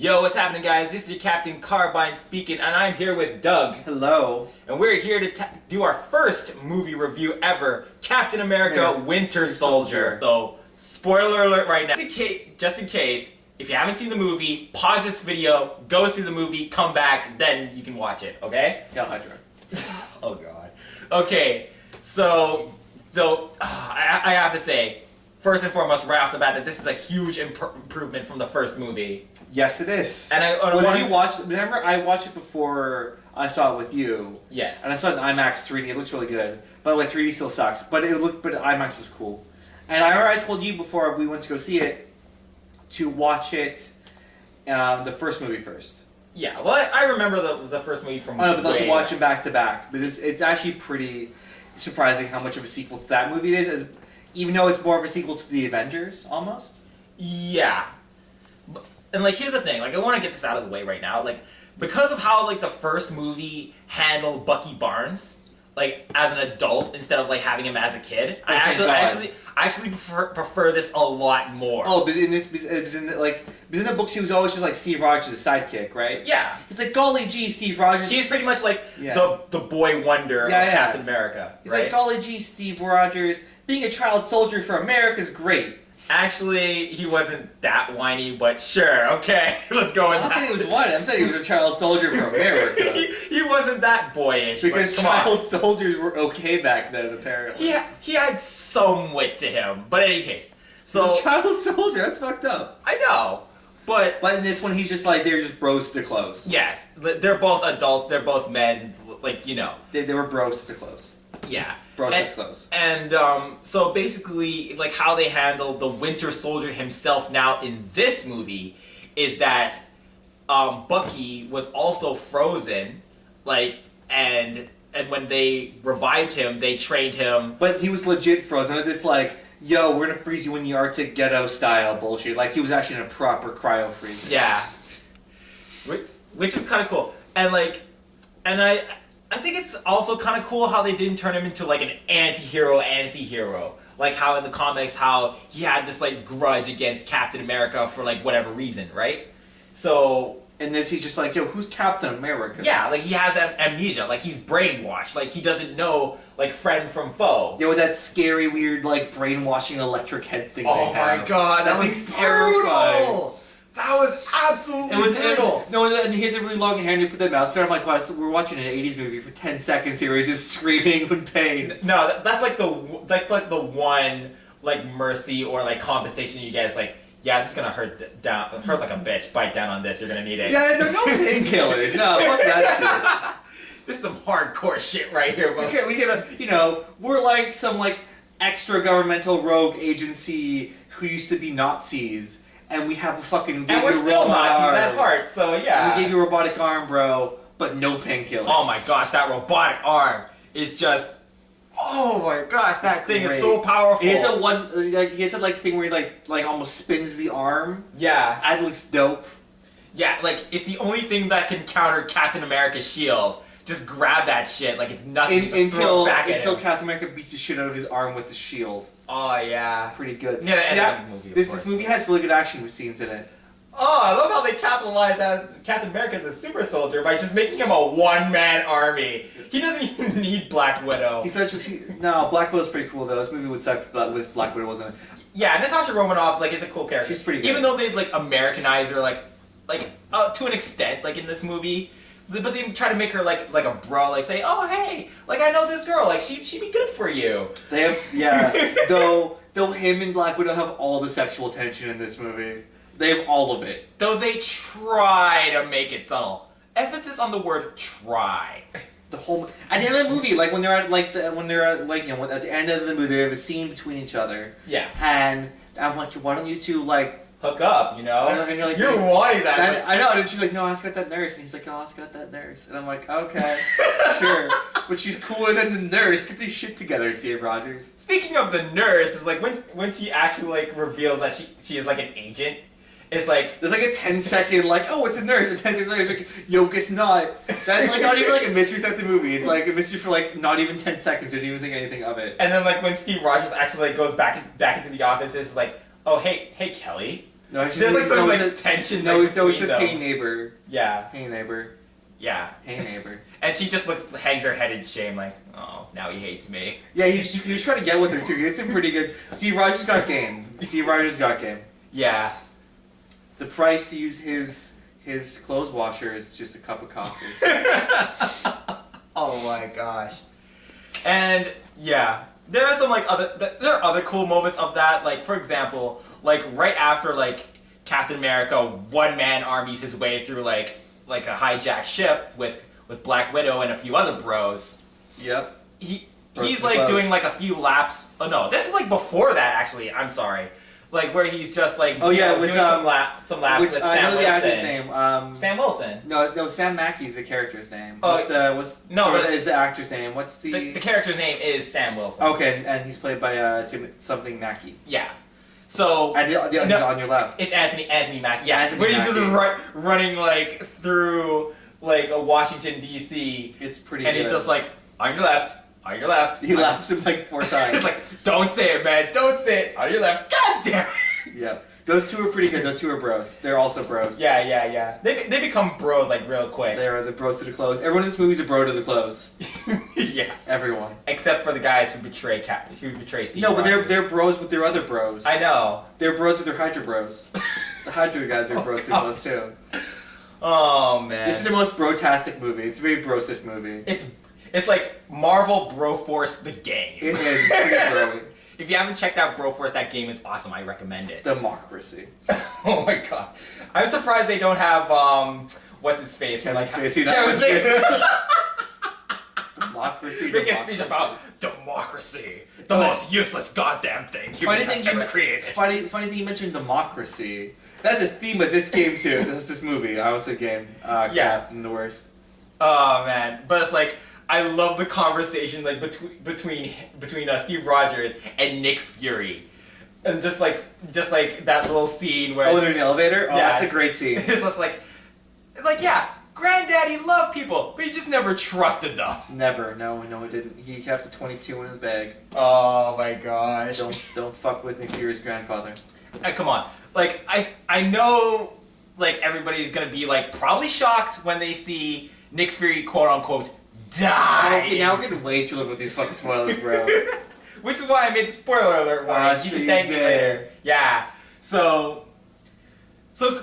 Yo, what's happening, guys? This is your Captain Carbine speaking, and I'm here with Doug. Hello. And we're here to do our first movie review ever, Captain America Winter Soldier. So, spoiler alert right now. Just in case, if you haven't seen the movie, pause this video, go see the movie, come back, then you can watch it, okay? Yeah, Hydra. Oh, God. Okay, so I have to say, first and foremost, right off the bat, that this is a huge improvement from the first movie. Yes, it is. And you watched? Remember, I watched it before I saw it with you. Yes. And I saw it in IMAX 3D. It looks really good. By the way, 3D still sucks, but IMAX was cool. And I remember I told you before we went to go see it to watch it, the first movie first. Yeah. Well, I remember the first movie from. I know, but to watch them back to back, but it's actually pretty surprising how much of a sequel to that movie it is, even though it's more of a sequel to the Avengers almost. Yeah. And, like, here's the thing, like, I want to get this out of the way right now, like, because of how, like, the first movie handled Bucky Barnes, like, as an adult, instead of, like, having him as a kid, I actually prefer this a lot more. Oh, because in the books he was always just, like, Steve Rogers' sidekick, right? Yeah. He's like, golly gee, Steve Rogers. He's pretty much, like, the boy wonder of Captain America, He's like, golly gee, Steve Rogers, being a child soldier for America is great. Actually, he wasn't that whiny, but sure, okay, let's go with that. I'm saying he was whiny. I'm saying he was a child soldier for America. he wasn't that boyish. Because child soldiers were okay back then, apparently. He had some wit to him, but in any case. So, he was a child soldier, that's fucked up. I know, but in this one, he's just like, they're just bros to close. Yes, they're both adults, they're both men, like, you know. They were bros to close. Yeah. Bros to close. And, so basically, like, how they handle the Winter Soldier himself now in this movie is that, Bucky was also frozen, like, and when they revived him, they trained him. But he was legit frozen. This, like, yo, we're gonna freeze you in the Arctic ghetto style bullshit. Like, he was actually in a proper cryo freezer. Yeah. Which is kind of cool. And, like, I think it's also kind of cool how they didn't turn him into, like, an anti-hero. Like how in the comics, how he had this, like, grudge against Captain America for, like, whatever reason, right? So... In this, he's just like, yo, who's Captain America? Yeah, like, he has amnesia. Like, he's brainwashed. Like, he doesn't know, like, friend from foe. Yeah, with that scary, weird, like, brainwashing electric head thing they have. Oh my god, that was brutal! That was absolutely brutal. And he has a really long hair and you put that mouth there. I'm like, wow, so we're watching an 80s movie for 10 seconds here. He's just screaming with pain. No, that's like the one, like, mercy or, like, compensation you guys, like, yeah, this is gonna hurt like a bitch. Bite down on this, you're gonna need it. Yeah, no painkillers. No, fuck that shit. This is some hardcore shit right here, bro. We get we're like some, like, extra governmental rogue agency who used to be Nazis. And we have a fucking... And we're still Nazis at heart, so yeah. We gave you a robotic arm, bro, but no painkillers. Oh my gosh, that robotic arm is just... Oh my gosh, that thing is so powerful. It is a one... Like, he has that, like, thing where he, like almost spins the arm. Yeah. That looks dope. Yeah, like, it's the only thing that can counter Captain America's shield. Just grab that shit like it's nothing. Until Captain America beats the shit out of his arm with the shield. Oh yeah, it's pretty good. Yeah, this movie has really good action scenes in it. Oh, I love how they capitalized that Captain America is a super soldier by just making him a one-man army. He doesn't even need Black Widow. No, Black Widow's pretty cool though. This movie would suck with Black Widow, wasn't it? Yeah, Natasha Romanoff, like, is a cool character. She's pretty good. Even though they, like, Americanize her, like to an extent, like, in this movie. But they try to make her like a bro, like say, oh hey, like I know this girl, like she'd be good for you. They have though him and Black Widow have all the sexual tension in this movie. They have all of it. Though they try to make it subtle. Emphasis on the word try. The whole at the end of the movie, like when they're at at the end of the movie, they have a scene between each other. Yeah. And I'm like, why don't you two like hook up, you know? And you're like, you're wanting that. I know, and she's like, no, Ask got that nurse. And he's like, oh, Ask got that nurse. And I'm like, okay, sure. But she's cooler than the nurse. Get this shit together, Steve Rogers. Speaking of the nurse, is like when she actually like reveals that she is like an agent, it's like... There's like a 10-second like, oh, it's a nurse. And 10 seconds later, it's like, yo, guess not. That's like not even like a mystery throughout the movie. It's like a mystery for like not even 10 seconds. They didn't even think anything of it. And then like when Steve Rogers actually like goes back into the office, it's like, oh, hey Kelly. No, actually, There's like some no, like it's tension. no, like, no, it between says them. "Hey neighbor." Yeah, Hey neighbor. yeah. Hey neighbor. And she just hangs her head in shame, like, oh, now he hates me. Yeah, he was trying to get with her too. It's pretty good. Steve Rogers got game. Steve Rogers got game. Yeah. The price to use his clothes washer is just a cup of coffee. Oh my gosh. And yeah, there are some like there are other cool moments of that. Like for example, like right after like Captain America one-man armies his way through like a hijacked ship with Black Widow and a few other bros. Yep. He's like doing like a few laps. Oh no, this is like before that actually. I'm sorry. Like where he's just like with doing some laps which, with I Sam know the actor's Wilson. name. Sam Wilson. No, Sam Mackey's the character's name. Oh, Is the actor's name? What's the character's name is Sam Wilson. Okay, and he's played by something Mackey. Yeah. So And he's on your left. it's Anthony Mackie. Yeah, Anthony but he's just Mackie. running like through like a Washington D.C. It's pretty. and good. he's just like on your left, on your left. He laps him like 4 times. He's like, don't say it, man, don't say it. On your left. God damn it. Yeah, those two are pretty good. Those two are bros. They're also bros. Yeah. They become bros like real quick. They are the bros to the clothes. Everyone in this movie is a bro to the clothes. Yeah. Everyone. Except for the guys who betray Steve. No, but Rogers. they're bros with their other bros. I know. They're bros with their Hydra bros. The Hydra guys are bros to the clothes too. Oh man. This is the most brotastic movie. It's a very brosish movie. It's like Marvel Broforce the game. It is pretty broy. If you haven't checked out Broforce, that game is awesome. I recommend it. Democracy. Oh my god. I'm surprised they don't have what's his face from Kevin Spacey. Kevin Spacey. Democracy. Make a speech about democracy. The most useless goddamn thing humans have ever created. Funny thing you mentioned democracy. That's the theme of this game too. This movie. I was a game. Yeah. I'm the worst. Oh man. But it's like I love the conversation like between Steve Rogers and Nick Fury. And just like that little scene where they're in the elevator? Oh, yeah, that's a great scene. It's just like yeah, Granddaddy loved people, but he just never trusted them. Never. No, he didn't. He kept the 22 in his bag. Oh my gosh. Don't fuck with Nick Fury's grandfather. Come on. Like I know like everybody's gonna be like probably shocked when they see Nick Fury quote unquote die. Okay, now we're getting way too long with these fucking spoilers, bro. Which is why I made the spoiler alert warning. You can thank me later. Yeah. So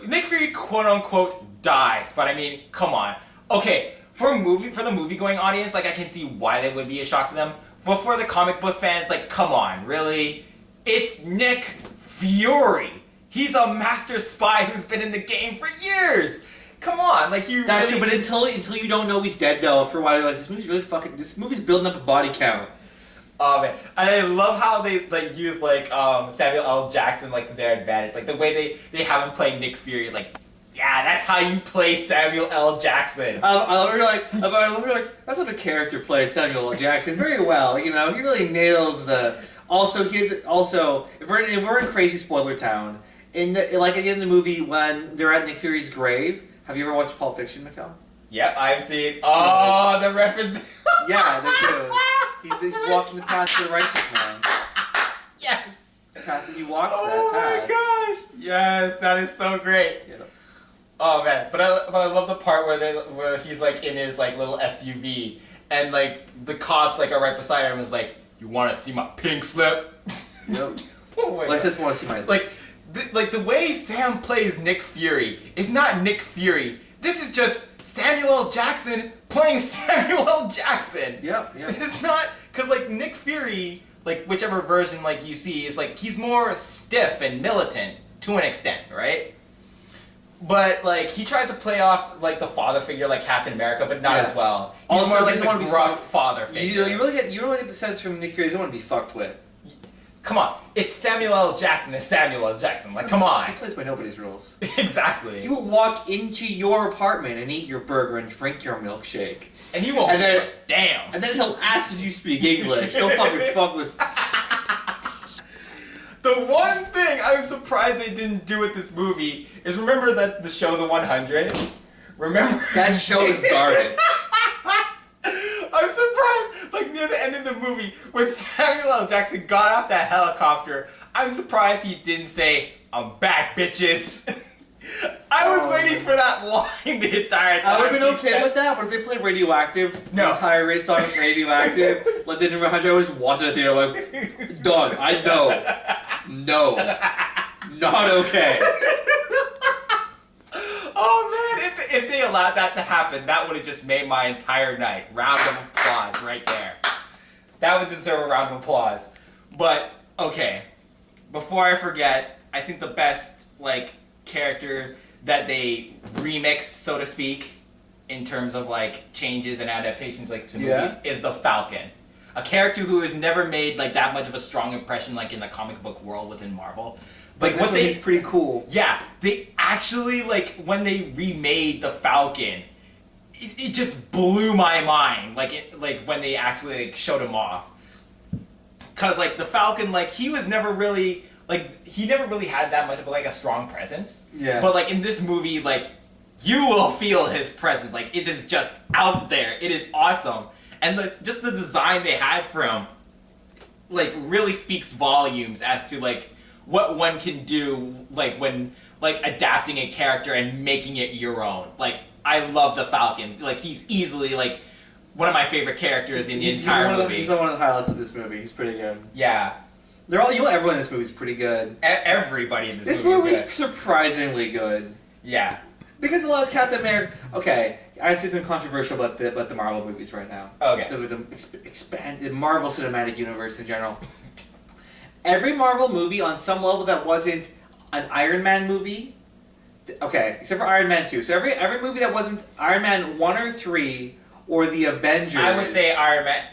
Nick Fury quote unquote dies, but I mean, come on. Okay, for the movie going audience, like I can see why that would be a shock to them. But for the comic book fans, like come on, really? It's Nick Fury. He's a master spy who's been in the game for years. Come on, like you. That's really true, but until you don't know he's dead though, for a while you're like, this movie's building up a body count. Oh man, and I love how they like use like Samuel L. Jackson like to their advantage, like the way they have him play Nick Fury, like yeah, that's how you play Samuel L. Jackson. I love her like that's what a character plays Samuel L. Jackson very well. You know, he really nails the. Also, if we're in crazy spoiler town, at the end of the movie when they're at Nick Fury's grave. Have you ever watched Pulp Fiction, Mikhail? Yep, I've seen. Oh, the reference. Yeah, they do. He's walking the path to the righteous man. Yes. The path that he walks Oh that path. my gosh. Yes, that is so great. Yeah. Oh man, but I love the part where he's like in his like little SUV and like the cops like are right beside him and is like, you want to see my pink slip? Yep. Oh my Let's God. just want to see my Like the way Sam plays Nick Fury is not Nick Fury. This is just Samuel L. Jackson playing Samuel L. Jackson. Yep. It's not because like Nick Fury, like whichever version like you see is like he's more stiff and militant to an extent, right? But like he tries to play off like the father figure like Captain America, but not as well. He's Also, more he like doesn't wanna the be gruff father figure. You really get the sense from Nick Fury he doesn't want to be fucked with. Come on, it's Samuel L. Jackson. It's Samuel L. Jackson. Like, come on. He plays by nobody's rules. Exactly. He will walk into your apartment and eat your burger and drink your milkshake. And he won't. And then, damn. And then he'll ask if you speak English. Don't fuck with. The one thing I'm surprised they didn't do with this movie is remember that the show The 100. Remember That show is garbage. I'm surprised, like near the end of the movie, when Samuel L. Jackson got off that helicopter, I'm surprised he didn't say, I'm back, bitches. I was waiting for that line the entire time. I would have been okay with that, but if they played Radioactive, the entire rated song is Radioactive, like they didn't remember, I was watching it there, like, done, I know. No. It's not okay. Oh man, if they allowed that to happen, that would have just made my entire night. Round of applause right there. That would deserve a round of applause. But, okay, before I forget, I think the best, like, character that they remixed, so to speak, in terms of like changes and adaptations like to movies is the Falcon. A character who has never made like that much of a strong impression like in the comic book world within Marvel. Like what they is pretty cool. Yeah, they actually like when they remade the Falcon, it just blew my mind. Like when they actually like showed him off. Cause like the Falcon, like he was never really he never really had that much of like a strong presence. Yeah. But like in this movie, like you will feel his presence. Like it is just out there. It is awesome. And just the design they had for him, like really speaks volumes as to like what one can do, like when like adapting a character and making it your own. Like I love the Falcon. Like he's easily like one of my favorite characters in the entire movie. He's one of the highlights of this movie. He's pretty good. Yeah. Everyone in this movie is pretty good. Everybody in this movie is surprisingly good. Yeah. Because it allows Captain America. Okay, I'd say something controversial about the Marvel movies right now. Okay. The expanded Marvel Cinematic Universe in general. Every Marvel movie on some level that wasn't an Iron Man movie. Okay, except for Iron Man 2. So every movie that wasn't Iron Man 1 or 3 or the Avengers. I would say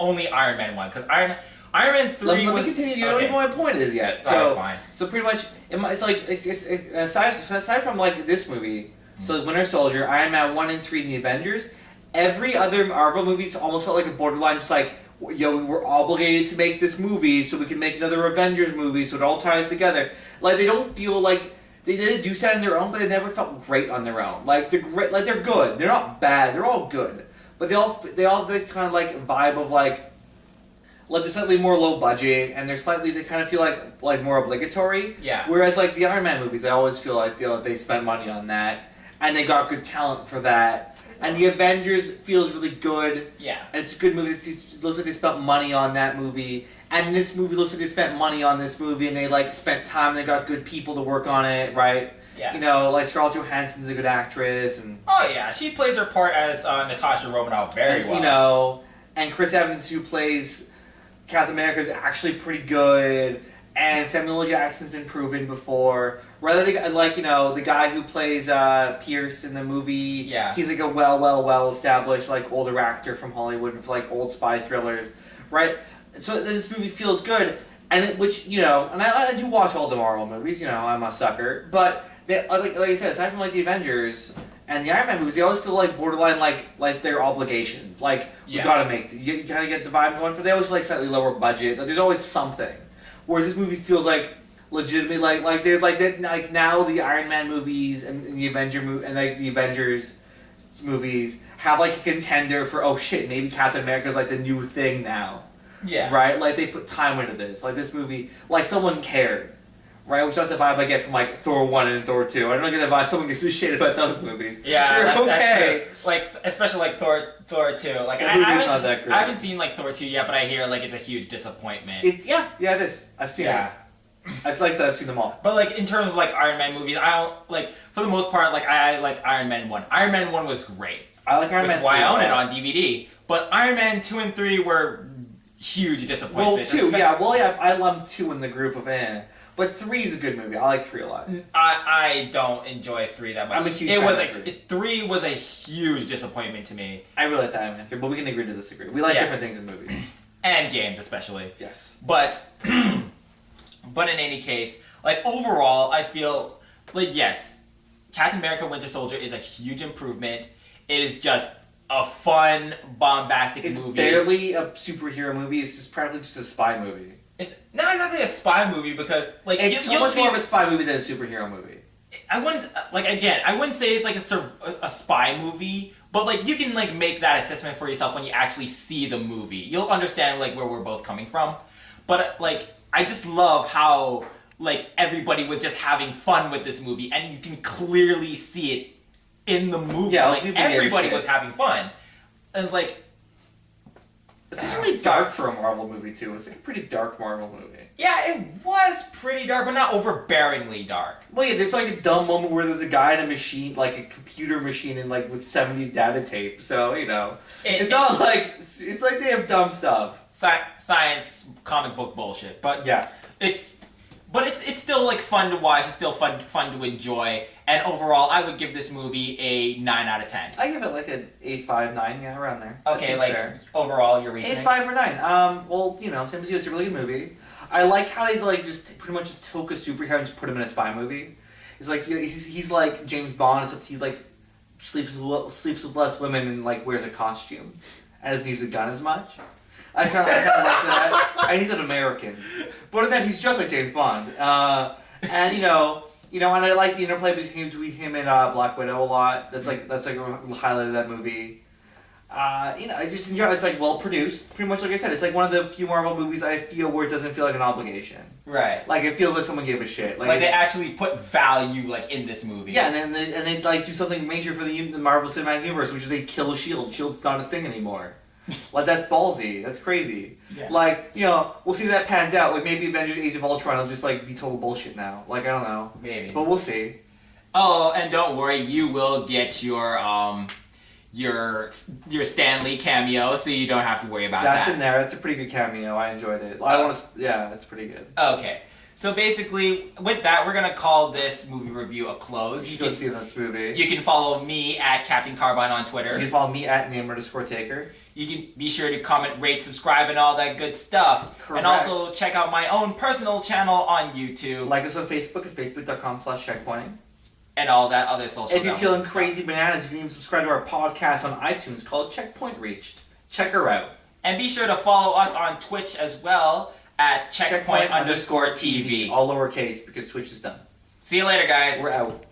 only Iron Man 1 because Iron Man 3 let was... me continue. You don't even know what my point is yet. Fine. So pretty much, it's like aside from like this movie, so Winter Soldier, Iron Man 1 and 3, and the Avengers, every other Marvel movie almost felt like a borderline, just like, yo, we were obligated to make this movie so we can make another Avengers movie, so it all ties together. Like they don't feel like they didn't do that on their own, but they never felt great on their own. Like they're great, like they're good. They're not bad. They're all good, but they all have the kind of like vibe of like they're slightly more low budget, and they kind of feel like more obligatory. Yeah. Whereas like the Iron Man movies, I always feel like they spent money on that, and they got good talent for that. And the Avengers feels really good. Yeah. And it's a good movie. It looks like they spent money on that movie. And this movie looks like they spent money on this movie, and they like spent time. They got good people to work on it, right? Yeah. You know, like Scarlett Johansson's a good actress, and oh yeah, she plays her part as Natasha Romanoff very well. You know, and Chris Evans, who plays Captain America, is actually pretty good. And Samuel L. Jackson's been proven before. Rather than like the guy who plays Pierce in the movie. Yeah. He's like a well established like older actor from Hollywood for like old spy thrillers, right? So this movie feels good, and and I do watch all the Marvel movies. You know, I'm a sucker, but they, like I said, aside from like the Avengers and the Iron Man movies, they always feel like borderline like their obligations. Like we gotta make you kind of get the vibe going for. They always feel like slightly lower budget. Like there's always something. Whereas this movie feels like legitimately like there's like now the Iron Man movies and the the Avengers movies have like a contender for maybe Captain America's like the new thing now. Yeah. Right? Like they put time into this. Like this movie, like someone cared. Right? Which is not the vibe I get from like Thor 1 and Thor 2. I don't get the vibe someone gives a shit about those movies. Yeah, they're okay. That's true. Like especially like Thor 2. Like that movie's not that great. I haven't seen like Thor 2 yet, but I hear like it's a huge disappointment. It is. I've seen it. Like I said, I've seen them all. But like in terms of like Iron Man movies, I don't like for the most part like I like Iron Man 1. Iron Man 1 was great. I like Iron Man 3. Which is why I own it on DVD. But Iron Man 2 and 3 were huge disappointments. Well, 2, I lumped 2 in the group of But 3 is a good movie. I like 3 a lot. I don't enjoy 3 that much. I'm a huge fan of 3. 3 was a huge disappointment to me. I really like that Iron Man 3, but we can agree to disagree. We like different things in movies. And games, especially. Yes. But in any case, like overall, I feel like yes, Captain America: Winter Soldier is a huge improvement. It is just a fun, bombastic movie. It's barely a superhero movie. It's just practically just a spy movie. It's not exactly a spy movie because like it's so much more of a spy movie than a superhero movie. I wouldn't say it's like a spy movie, but like you can like make that assessment for yourself when you actually see the movie. You'll understand like where we're both coming from. But like I just love how like everybody was just having fun with this movie, and you can clearly see it in the movie. Yeah, like everybody was having fun, and like. It's really dark for a Marvel movie too. It's like a pretty dark Marvel movie. Yeah, it was pretty dark, but not overbearingly dark. Well, yeah, there's like a dumb moment where there's a guy in a machine, like a computer machine, and like with 70s data tape. So it's not like it's like they have dumb stuff. Science comic book bullshit, but yeah, it's still like fun to watch. It's still fun to enjoy. And overall, I would give this movie a 9 out of 10. I give it like an 8.5, 9, yeah, around there. Okay, like fair. Overall, your rating? 8.5 or 9. Well, same as you. It's a really good movie. I like how they like just pretty much just took a superhero and just put him in a spy movie. It's like he's like James Bond, except he like sleeps with less women and like wears a costume and doesn't use a gun as much. I kind of like that. And he's an American, but then he's just like James Bond. And and I like the interplay between him and Black Widow a lot. That's like a highlight of that movie. I just enjoy it. It's like well produced. Pretty much like I said, it's like one of the few Marvel movies I feel where it doesn't feel like an obligation. Right. Like it feels like someone gave a shit. Like they actually put value like in this movie. Yeah, and they like do something major for the Marvel Cinematic Universe, which is they kill Shield. Shield's not a thing anymore. Like that's ballsy. That's crazy. Yeah. Like we'll see if that pans out. Like maybe Avengers: Age of Ultron will just like be total bullshit now. Like I don't know. Maybe. But we'll see. Oh, and don't worry, you will get your Stan Lee cameo, so you don't have to worry about that. That's in there. That's a pretty good cameo. I enjoyed it. I want to. Yeah, that's pretty good. Okay. So basically, with that, we're going to call this movie review a close. You can go see this movie. You can follow me at Captain Carbine on Twitter. You can follow me at name_taker. You can be sure to comment, rate, subscribe, and all that good stuff. Correct. And also check out my own personal channel on YouTube. Like us on Facebook at facebook.com/checkpointing. And all that other social If you're feeling crazy bananas, you can even subscribe to our podcast on iTunes called Checkpoint Reached. Check her out. And be sure to follow us on Twitch as well at checkpoint_TV. All lowercase because Twitch is done. See you later, guys. We're out.